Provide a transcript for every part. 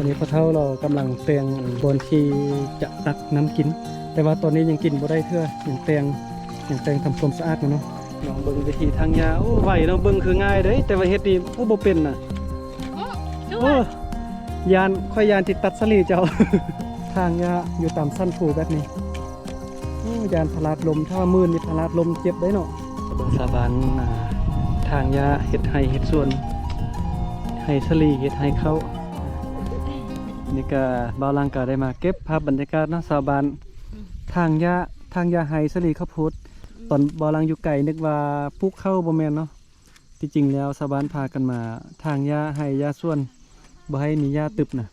ตอนนี้พ่อเฒ่าเรากำลังเตียงบนที่จะตักน้ำกินแต่ว่าตอนนี้ยังกินบ่ได้เทื่อยังเตียงทำความสะอาดเนาะลองเบิ่งวิธีทางยาโอ้ไหวเนาะเบิ่งคือง่ายเด้แต่ว่าเฮ็ดนี่โอ้บ่เป็นน่ะโอ้ยานค่อยยานที่ตัดสลีเจ้า ทางยาอยู่ตามสั้นผูแบบนี้โอ้ยานพลาดลมถ้ามื่นนี่พลาดลมเจ็บได้เนาะเบิ่งสาบานทางยาเฮ็ดให้เฮ็ดส่วนให้สลีเฮ็ดให้เขานี่ก็บ่าวลังก็ได้มาเก็บภาพบรรยากาศเนาะสาบานทางยาให้สลีข้าวโพดตอนบ่าวลังอยู่ไกลนึกว่าปลูกข้าวบ่แม่นเนาะที่จริงแล้วสาบานพากันมาทางยาให้ยาส่วนบ่ให้มียาตึบน่ะ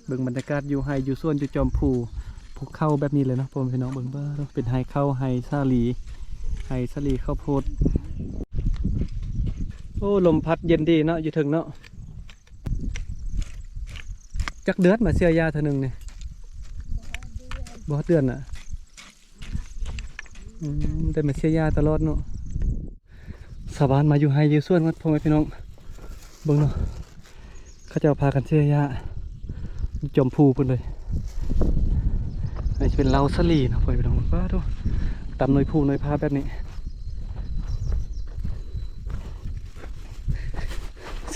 เบิ่งบรรยากาศอยู่ให้อยู่ส่วนอยู่จอมภูเข้าแบบนี้เลยเนาะพ่อพี่น้องเบิ่งเบ้อเป็นไฮเข้าไฮซาลีข้าวโพดโอ้ลมพัดเย็นดีเนาะอยู่ถึงเนาะจักเดือนมาเสียยาเท่านึงเนี่ยบ่เดือนอ่ะแต่มาเสียยาตลอดเนาะสาบานมาอยู่ไฮอยู่ส่วนกันพ่อพี่น้องเบิ่งเนาะเขาจะพากันเสียยาจอมภูพุ่นเลยนี่จะเป็นเล้าสลีนะพ่อพี่น้องป้าดูตำหน่อยภูหน่อยพาแบบนี้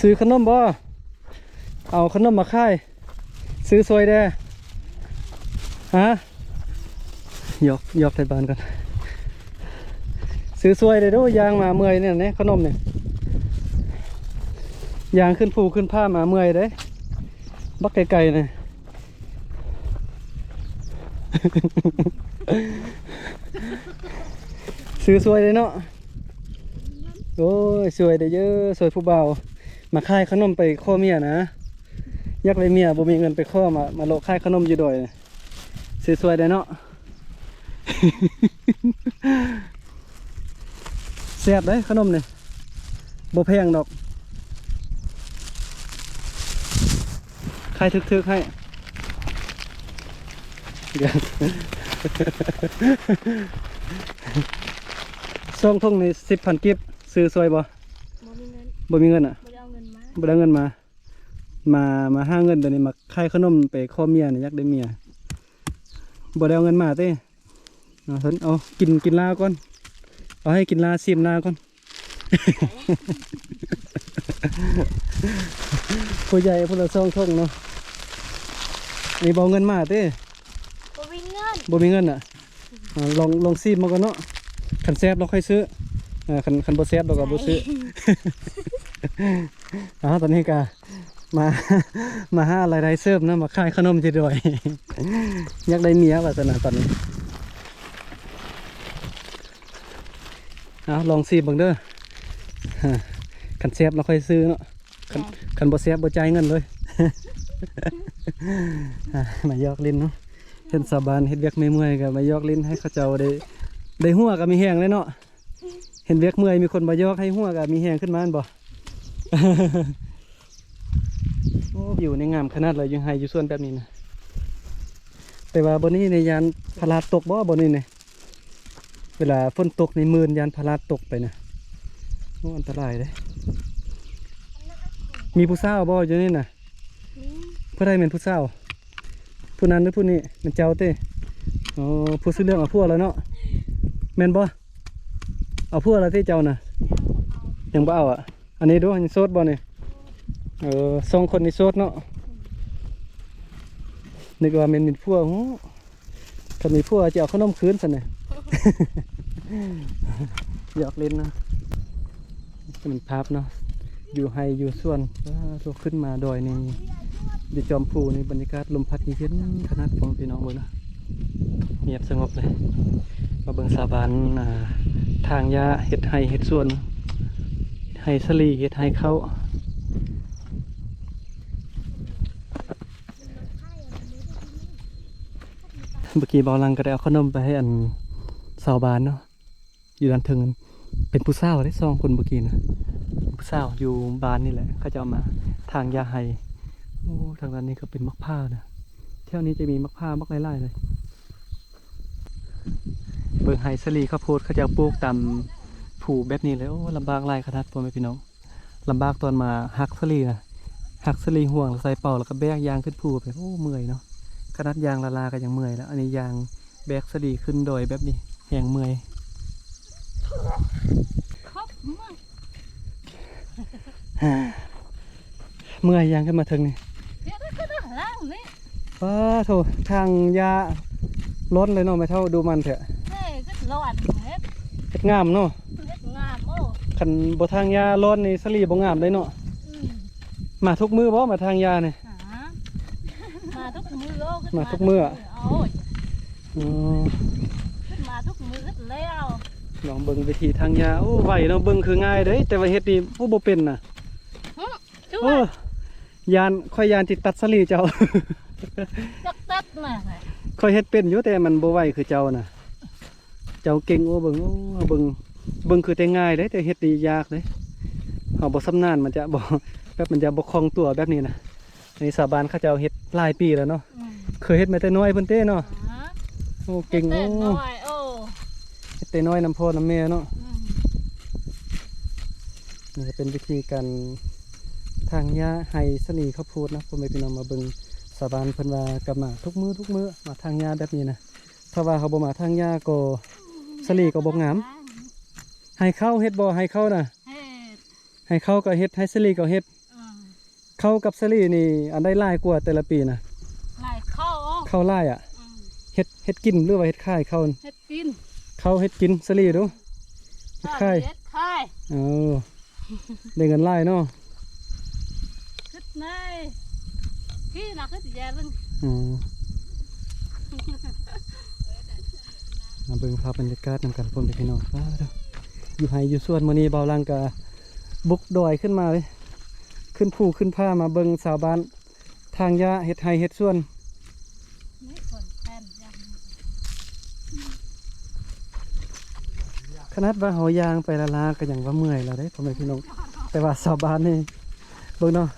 ซื้อขนมบ่เอาขนมมาค่ายซื้อซอยแด้ฮะยกไทยบ้านกันซื้อซวยได้ด้วยยางมาเมื่อยเนี่ยขนมเนี่ยยางขึ้นภูขึ้นผ้ามาเมื่อยเด้บักไก่ๆเนี่ย ซื้อสวยเลยเนาะโอ้ยสวยได้เยอะสวยผู้เบามาค่ายขนมไปข้อเมียนะยักเลยเมียบ่มีเงินไปข้อมาโลค่ายขนมอยู่ดอยซื้อสวยได้เนาะ แซ่บได้ขนมเนี่ยบ่แพงดอกค่ายทึกๆให้ส่งทงใน10,000กิบซื้อซอยบ่บ่มีเงินอ่ะบ่ได้เงินมาห้าเงินตัวนี้มาขายขนมไปข้อเมียเนี่ยยักได้เมียบ่ได้เอาเงินมาเต้เอากินลาก่อนเอาให้กินลาซิมลาก่อน ผู้ใหญ่ผู้ละส่งทงเนาะนี่บ่เอาเงินมาเต้บ่มีเงินอ่ะลองซีมมาก่อนเนาะขันแซ่บเราค่อยซื้อขันบ่แซ่บเราก็บ่ซื้อ ตอนนี้ก็มาหาอะไรได้เสิร์ฟนะมาขายขนมจีด้วย อยากได้เมียว่าสนะตอนนี้ลองซีมบังเด้อขันแซ่บเราค่อยซื้อเนาะขันบ่แซ่บบ่จ่ายเงินเลย มายอกลิ้นเนาะเห็นสาบานเห็นเวียกเมื่อยๆกับมายอกลิ้นให้เขาเจ้าได้หัวกับมีแห้งเลยเนาะเห็นเวียกเมื่อยมีคนมายอกให้หัวกับมีแห้งขึ้นมาบ่ โอ้อยู่ในงามขนาดเลยยังไฮอยู่ส่วนแบบนี้นะแต่ว่าบนนี้ในยานพลาดตกบ่บนนี้เนี่ยเวลาฝนตกในมืนยานพลาดตกไปนะโอ้อันตรายเลยมีผู้สาวบ่อยู่นี่นะเพื่อใดเป็นผู้สาวผู้นั้นหรือผู้นี้มันเจ้าเต้อ๋อผู้ซื้อเรื่องเอาพวกแล้วเนาะแม่นบ่เอาพวกแล้วที่เจ้าน่ะยังบ่เอาอ่ะอันนี้ดูยังโซดบ่เนี่ยสองคนในโซดเนาะนึกว่าเป็นพวกถ้ามีพวกจะเอาขนมคืนสิเนี่ย อยากเล่นนะเป็นภาพเนาะอยู่ไฮอยู่ส่วนเราขึ้นมาดอยนี่อยู่จอมภูในบรรยากาศลมพัดเย็นขนาดของพี่น้องเลยนะเงียบสงบเลยมาเบิ่งสาบานทางยาเห็ดไฮเห็ดส่วนไฮสลีเห็ดไฮเข้าเมื่อกี้บ่าวลังก็ได้เอาขนมไปให้อันสาวบานเนาะอยู่ด้านถึงเป็นผู้สาวได้2 คนเมื่อกี้นะผู้สาวอยู่บ้านนี่แหละเขาจะเอามาทางยาไฮโอ้ทางด้านนี้ก็เป็นมะพร้าวนะเที่ยวนี้จะมีมะพร้าวมะไล่ๆเลยเบิ่งไฮสลีข้าวโพดเขาจะปลูกตามผูแบบนี้เลยโอ้ลำบากหลายขนาดพ่อแม่พี่น้องลำบากตอนมาฮักสลีนะ หักสลีห่วงใส่เป่าแล้วก็แบกยางขึ้นภูไปโอ้เมื่อยเนาะขนาดยางละลาก็ยังเมื่อยแล้วอันนี้ยางแบกสลีขึ้นดอยแบบนี้แหงเมื่อย khóc mà เมื่อยยางขึ้นมาถึงนี่ cái đó cái đó lang đấy ป้าโถทางยาล้นเลยเนาะไม่เท่าดูมันเถอะ thế cái loạn hết เฮ็ดงามเนาะ hết ngàm ô คันบ่ทางยาล้นนี่สลีบ่งามได้เนาะ ừ. มาทุกมือบ่มาทางยานี่ hả mà thuốc mưa ô Mà thuốc mưa ạ? ôi อ๋อ mà thuốc mưa rất leo ลองเบิ่งวิธีทางยาโอ้ไหวเนาะเบิ่งคือง่ายเด้แต่ว่าเฮ็ดนี่ผู้บ่เป็นน่ะ chú โอ้ ơi ยานค่อยยานที่ตัดสลีเจ้า chắc tắt mà ค่อยเฮ็ดเป็นอยู่แต่มันบ่ไหวคือเจ้าน่ะ เจ้าเก่งโอ้เบิ่งโอ้เบิ่งคือแต่ง่ายเด้แต่เฮ็ดนี่ยากเด้เฮาบ่ชำนาญมันจะบ่แบบมันจะบ่คล่องตัวแบบนี้นะในสาบานเขาเจ้าเฮ็ดหลายปีแล้วเนาะ ừ. เคยเฮ็ดมาแต่น้อยเพิ่นเต้เนาะ hả โอ้เก่งโอ้ tên rồi ô เฮ็ดแต่น้อยน้ำพ่อน้ำแม่เนาะ ừ. นี่ก็เป็นวิธีการทางยาให้สนีข้าวโพดนะพ่อแม่พี่น้องมาเบิ่งสาบานเพิ่นว่ากลับมาทุกมื้อมาทางยาแบบนี้นะถ้าว่าเขาบ่มาทางยาก็สลีก็บ่งามให้เข้าเฮ็ดบ่ให้เข้าน่ะ hết ให้เข้าก็เฮ็ดให้สลีก็เฮ็ด ừ. เข้ากับสลีนี่อันได้หลายกว่าแต่ละปีนะ lại khô ô เข้าหลายอ่ะ ừ. เฮ็ดกินหรือว่าเฮ็ดขายเข้า hết pin เข้าเฮ็ดกินสลีดูเฮ็ดขาย hết khai เอาได้เงินหลายเนาะ thích này khi nào thích gì lưng อืมมาเบิ่งภาพบรรยากาศนำกันพ่อแม่พี่น้องป้าเด้ออยู่ไห้อยู่สวนมื้อนี้เบาลังกะบุกดอยขึ้นมาเลยขึ้นภูขึ้นผ้ามาเบิ่งสาวบ้านทางยาเฮ็ดไห้เฮ็ดสวน mấy phần khen ra ขนาดว่าเฮายางไปละลาก็ยังว่าเมื่อยแล้วเด้พ่อแม่พี่น้องแต่ว่าสาวบ้านนี่เบิ่งเนาะ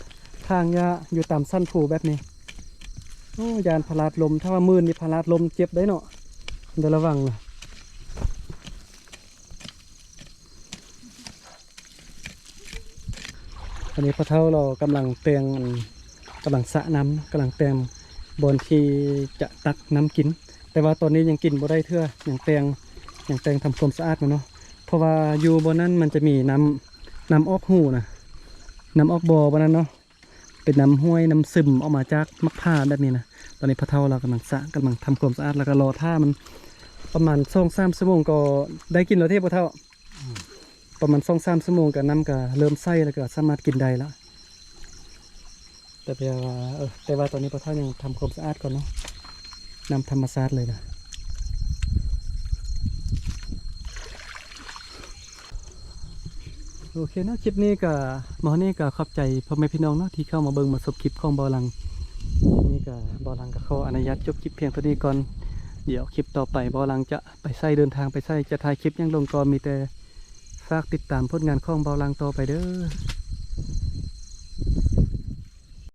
ทางยาอยู่ตามสั้นภูแบบนี้โอ้ยานพลาดลมถ้าว่ามื้อนี้พลาดลมเจ็บได้เนาะเดี๋ยวระวังนะอันนี้พ่อเฒ่าเรากำลังเตียงกำลังสระน้ำกำลังเตียงบอนที่จะตักน้ำกิน แต่ว่าตอนนี้ยังกินบ่ได้เทื่อยังเตียงทำความสะอาดมันเนาะเพราะว่าอยู่บนนั้นมันจะมีน้ำออกหูนะน้ำออกบ่อบนนั้นเนาะเป็นน้ำห้วยน้ำซึมออกมาจากมักผ้าแบบนี้นะตอนนี้พ่อเฒ่าเรากำลังทำความสะอาดแล้วก็รอท่ามันประมาณ2-3 ชั่วโมงก็ได้กินแล้วเทพพ่อเฒ่าประมาณ2-3 ชั่วโมงก็น้ำก็เริ่มใสแล้วก็สามารถกินได้แล้วแต่ว่าตอนนี้พ่อเฒ่ายังทำความสะอาดก่อนเนาะน้ำธรรมชาติเลยนะโอเคเนาะคลิปนี้ก็หมอนี่ก็ขอบใจพ่อแม่พี่น้องเนาะที่เข้ามาเบิ่งมาชมคลิปของเบาลังนี่ก็เบาลังก็ขออนุญาตจบคลิปเพียงเท่านี้ก่อนเดี๋ยวคลิปต่อไปเบาลังจะไปใส่เดินทางไปใส่จะถ่ายคลิปยังลงก่อนมีแต่ฝากติดตามผลงานของเบาลังต่อไปเด้อ